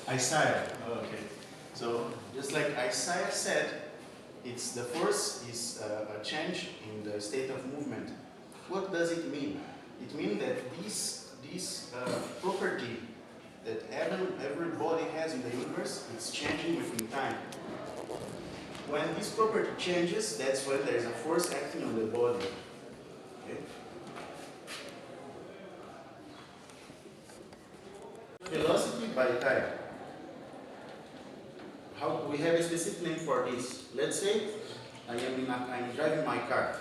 Isaiah. Oh, okay. So just like Isaiah said, it's the force is a change in the state of movement. What does it mean? It means that this property that every body has in the universe, it's changing within time. When this property changes, that's when there's a force acting on the body. Okay? Velocity by time. How we have a specific name for this. Let's say I'm driving my car.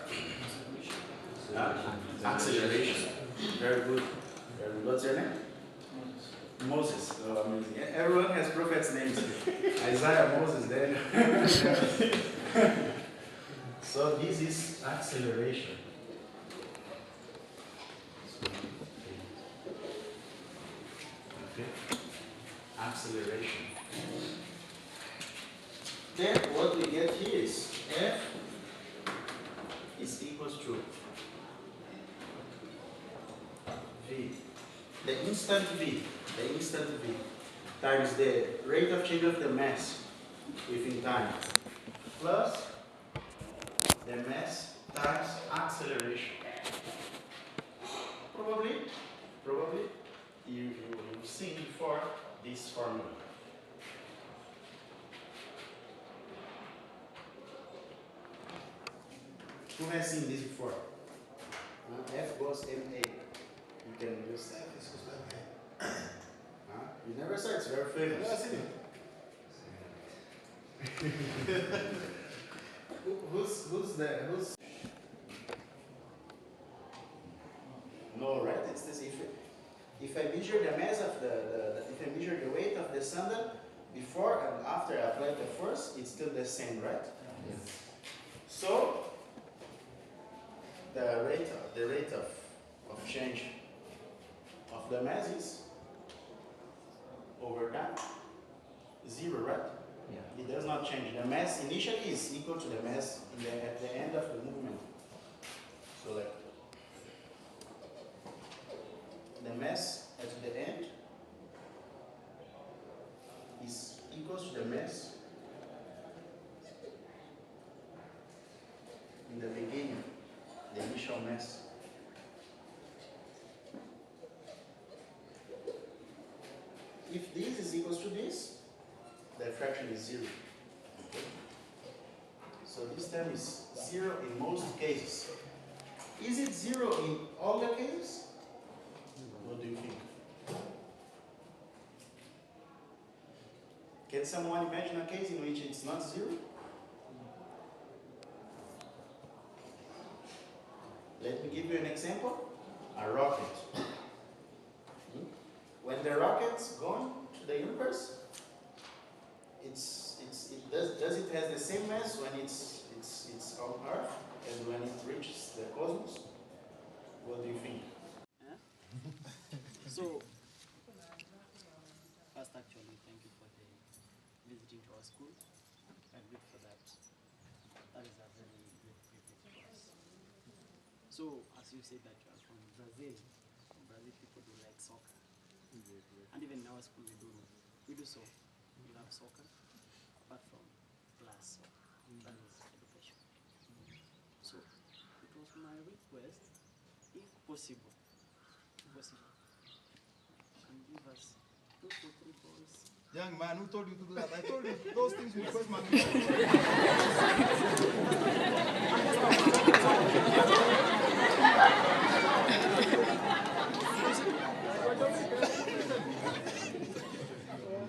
Acceleration. Very good. Very good. What's your name? Moses. Oh, amazing. Everyone has prophets' names. Isaiah, Moses, Daniel. So this is acceleration. Okay. Acceleration. Then what we get here is F is equals to V. The instant V times the rate of change of the mass within time plus the mass times acceleration. Probably you've seen before this formula. Who has seen this before? F goes MA. You can use F is MA. You never said it's very famous. Yeah, I see it. Who's there? Who's? No, right? It's this. If I measure the mass of if I measure the weight of the sandal before and after I apply the force, it's still the same, right? Yes. So the rate of change of the mass is over time 0, right? Yeah. It does not change. The mass initially is equal to the mass at the end of the movement. So like the mass at the end is equal to the mass in the beginning, the initial mass. If this is equal to this, the fraction is 0. Okay. So this term is 0 in most cases. Is it 0 in all the cases? What do you think? Can someone imagine a case in which it's not 0? Let me give you an example. A rocket. When the rocket's going to the universe, does it has the same mass when it's on Earth as when it reaches the cosmos? What do you think? So, first actually, thank you for the visiting to our school. I'm good for that. That is a very great privilege for us. So, as you said that you are from Brazil, people do like soccer. And even in our school we do so. We love soccer, apart from class soccer. That is education. So, it was my request, if possible, can give us 2 to 3 balls. Young man, who told you to do that? I told you those things will first man.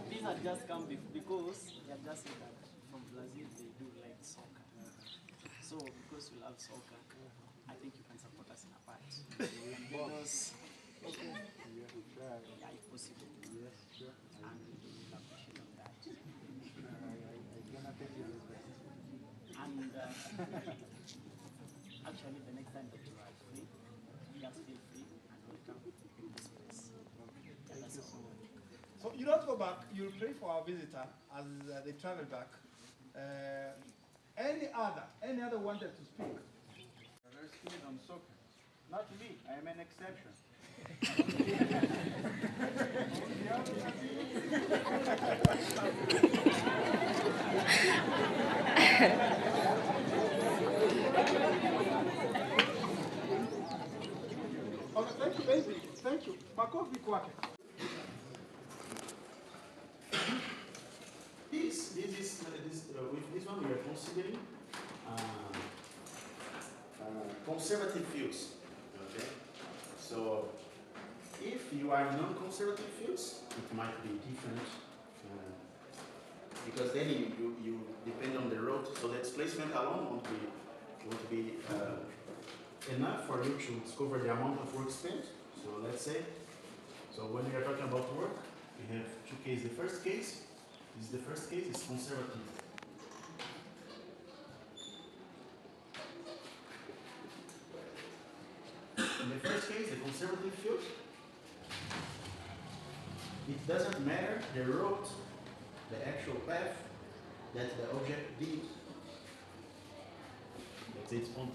These have just come because they have just said that from Brazil they do like soccer. So because you love soccer, I think you can support us in a part. Because yeah, if possible. Yes, sure. And we will appreciate on that. And actually the next time that you are free, just feel free and welcome to this place. Yeah, that's all. So you don't go back, you'll pray for our visitor as they travel back. Any other wanted to speak? You're very skilled on soccer. Not me, I am an exception. with this one we are considering conservative fields. Okay, so if you are non-conservative fields, it might be different because then you depend on the road. So the displacement alone won't be enough for you to discover the amount of work spent. So let's say, so when we are talking about work, we have two cases. The first case is conservative. In the first case, the conservative field, it doesn't matter the route, the actual path that the object did. Let's say it's point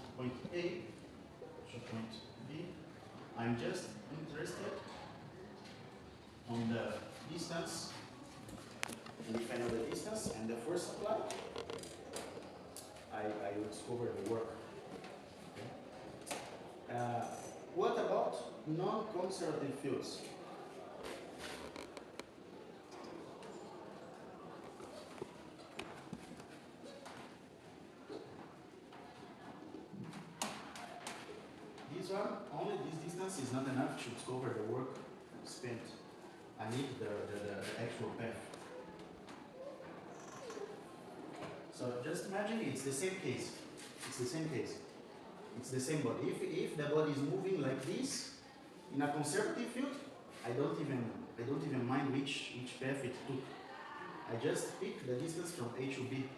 A to point B. I'm just interested on the distance, and if I know the distance and the force applied, I will discover the work. Okay. What about non-conservative fields? This one, only this distance is not enough to discover the work spent. I need the actual path. So just imagine it's the same case. It's the same case. It's the same body. If the body is moving like this in a conservative field, I don't even mind which path it took. I just pick the distance from A to B.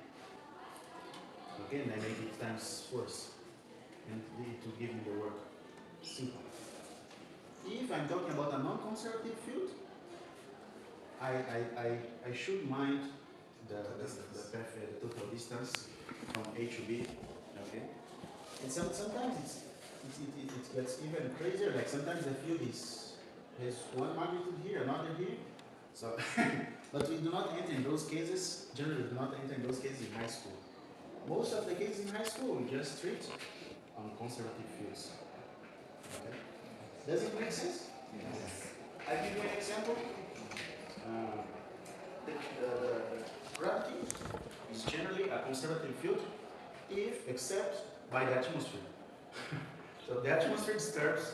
Okay, and I make it times force, and it will give me the work. Simple. If I'm talking about a non-conservative field, I should mind the path, the total distance from A to B. Okay. And sometimes it gets even crazier. Like sometimes the field has one magnitude here, another here. So, but we do not enter in those cases. Generally, do not enter in those cases in high school. Most of the cases in high school we just treat on conservative fields. Okay. Does it make sense? Yes. I'll give you an example. The gravity is generally a conservative field, except by the atmosphere. So the atmosphere disturbs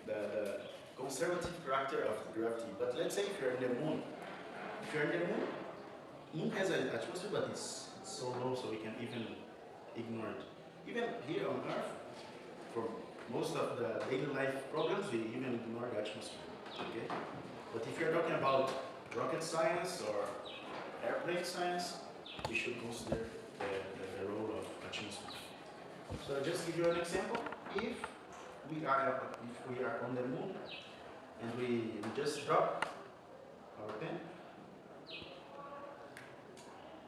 the conservative character of the gravity. But let's say if you're in the moon. If you're in the moon has an atmosphere, but it's so low so we can even ignore it. Even here on Earth, for most of the daily life problems, we even ignore the atmosphere. Okay? But if you're talking about rocket science or airplane science, we should consider the role of atmosphere. So I'll just give you an example. If we are on the moon and we just drop our pen,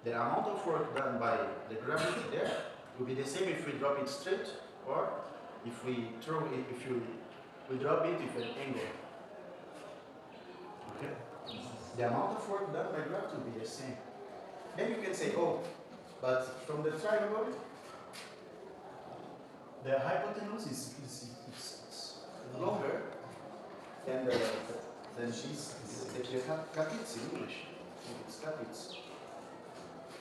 the amount of work done by the gravity there will be the same if we drop it straight or if we throw it, we drop it with an angle. Okay? The amount of work done by gravity will be the same. Then you can say, oh, but from the triangle, the hypotenuse is longer than the capitz in English. It's capitz.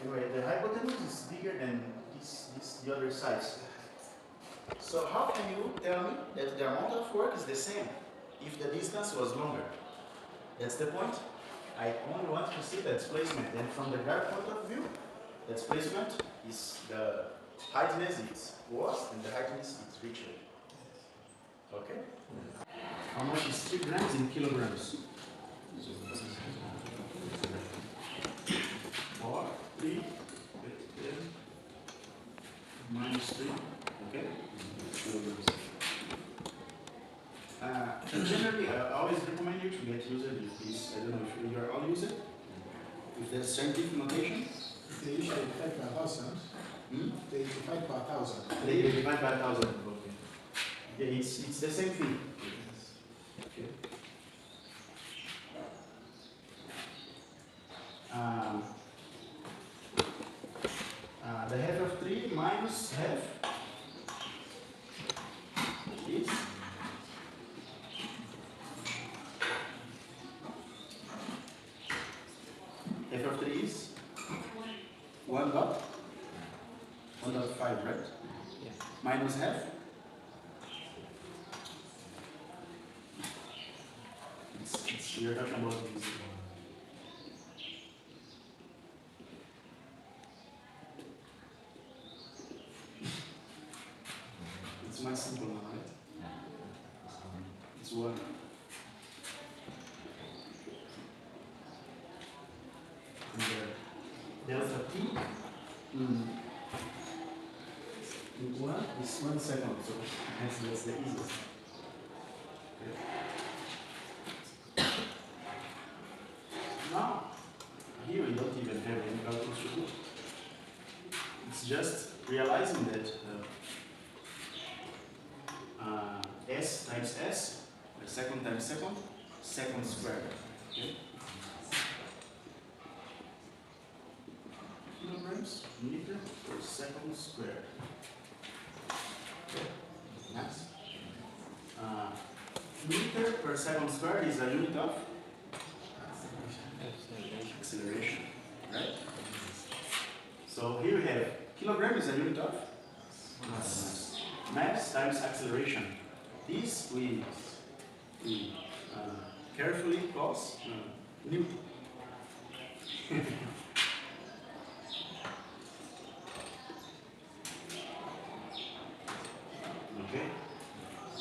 Anyway, the hypotenuse is bigger than the other sides. So how can you tell me that the amount of work is the same if the distance was longer? That's the point. I only want to see the displacement, and from the graph point of view, the displacement is the heightness it was and the heightness it's reached. Okay? How much is 3 grams in kilograms? Or 3 minus 3, okay? Kilograms. Generally, I always recommend you to get used with this. I don't know if you are all used with the scientific notation. They usually divide by 1,000. They divide by 1,000. They divide by 1,000. Okay. Yeah, it's the same thing. Okay. The half of 3 minus half is half of 3 is 1 dot? 1.5, right? Yes. Minus half? You're talking about this. It's more simple now, right? It's 1. And delta t in 1 is 1 second, so hence that's the easiest. Okay. Now, here we don't even have any calculus to do. It's just realizing that s times s, second times second, second squared. Okay? Kilograms meter per second squared. Okay. Nice. Meter per second squared is a unit of acceleration, right? So here we have kilogram is a unit of mass. Mass times acceleration. This we carefully cause Newton. Okay.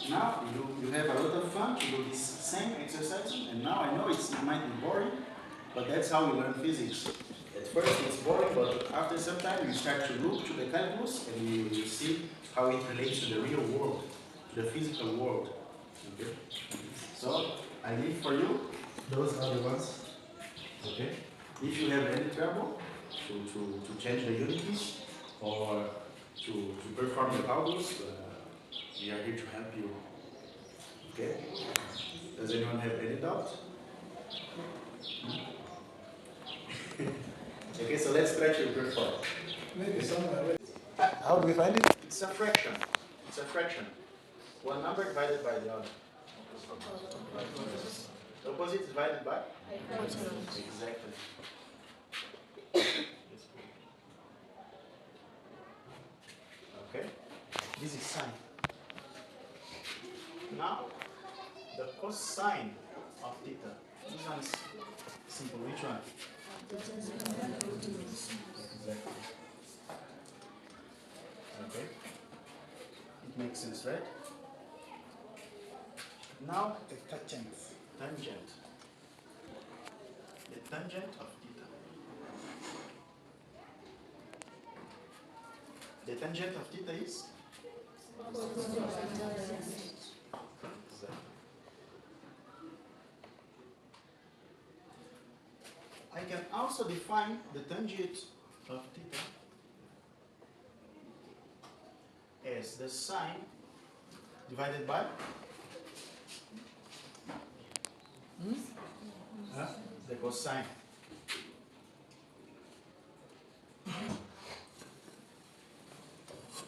Now you have a lot of fun to do this same exercise, and now I know it might be boring, but that's how we learn physics. At first it's boring, but after some time you start to look to the calculus and you see how it relates to the real world, to the physical world. Okay? So I leave for you, those are the ones. Okay? If you have any trouble to change the unities or to perform the calculus, we are here to help you. Okay? Does anyone have any doubt? Okay, so let's try to perform. Maybe somewhere. How do we find it? It's a fraction. It's a fraction. One number divided by the other. The opposite divided by? Exactly. Okay. This is sine. Now, the cosine of theta. This one's simple. Which one? Exactly. Okay. It makes sense, right? Now, the tangent. Tangent. The tangent of theta. The tangent of theta is? Exactly. I can also define the tangent of theta as the sine divided by the cosine.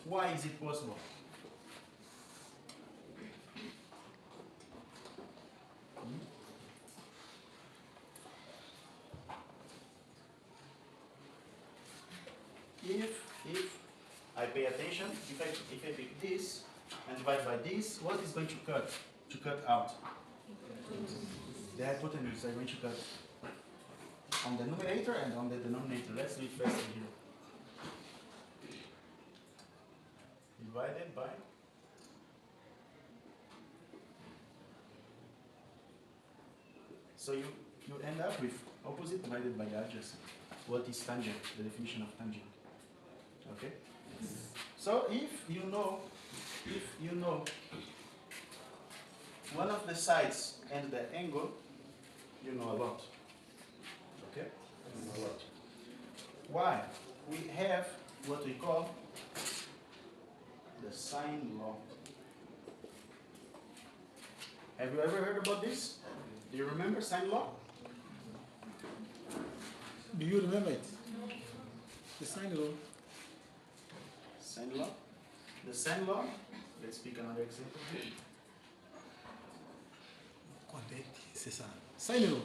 Why is it possible? If I pay attention, if I pick this and divide by this, what is going to cut out? The hypotenuse are going to cut on the numerator and on the denominator. Let's do it first here. Divided by so you end up with opposite divided by adjacent. What is tangent? The definition of tangent. Okay? So if you know one of the sides and the angle, you know a lot. Okay? You know a lot. Why? We have what we call the sine law. Have you ever heard about this? Do you remember sine law? Do you remember it? The sine law. Sine law? The sine law, let's pick another example here. C'est ça. Sine law.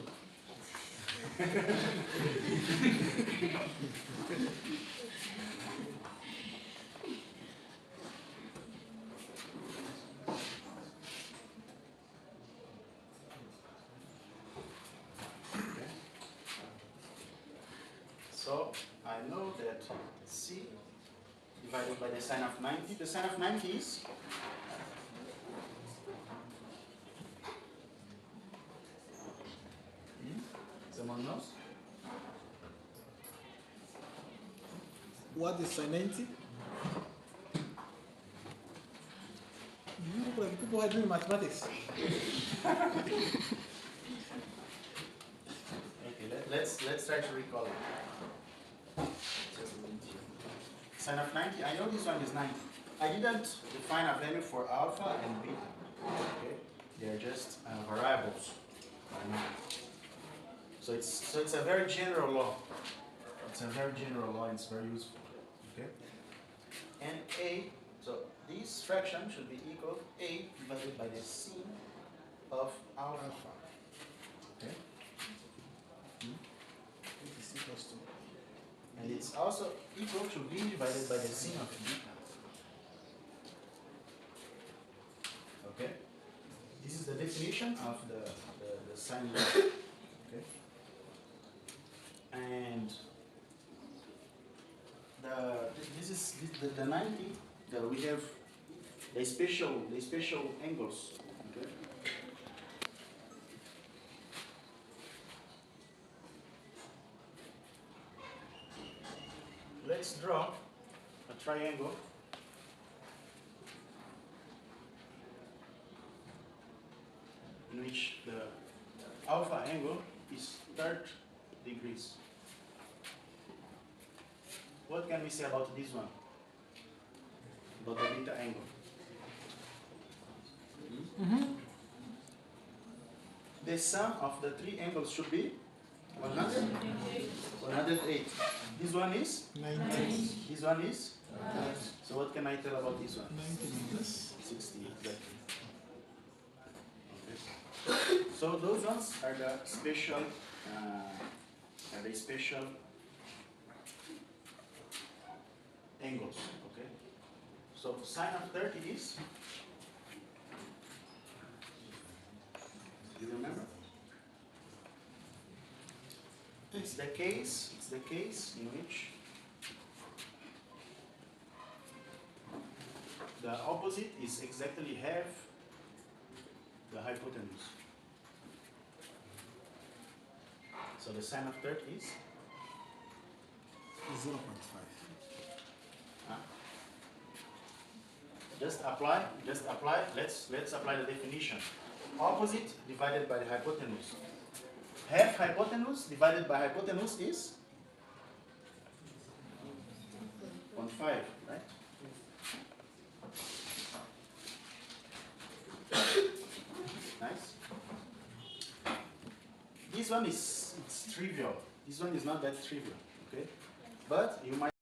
So I know that C divided by the sine of 90, the sine of 90 is someone knows? What is sin 90? You people are doing mathematics. Okay, let's try to recall it. Sine of 90, I know this one is 90. I didn't define a value for alpha and beta. Okay, they're just variables. So it's a very general law. It's a very general law. It's very useful. Okay, and a, so this fraction should be equal to a divided by the sine of alpha. Okay. Is equals to. And it's also equal to b divided by the sine of beta. Okay? This is the definition of the sine law. Okay? And the 90, we have the special angles. Okay? Let's draw a triangle in which the alpha angle is 30 degrees. What can we say about this one? About the beta angle? The sum of the three angles should be 100? 108. This one is? 90. This one is? So what can I tell about this one? 90 minus. 60, exactly. Okay. So those ones are the special angles. Okay. So sine of 30 is? Do you remember? It's the case in which the opposite is exactly half the hypotenuse. So the sine of 30 is? 0.5. Just apply, let's apply the definition. Opposite divided by the hypotenuse. Half hypotenuse divided by hypotenuse is 0.5, right? Nice. This one is trivial. This one is not that trivial, okay? But you might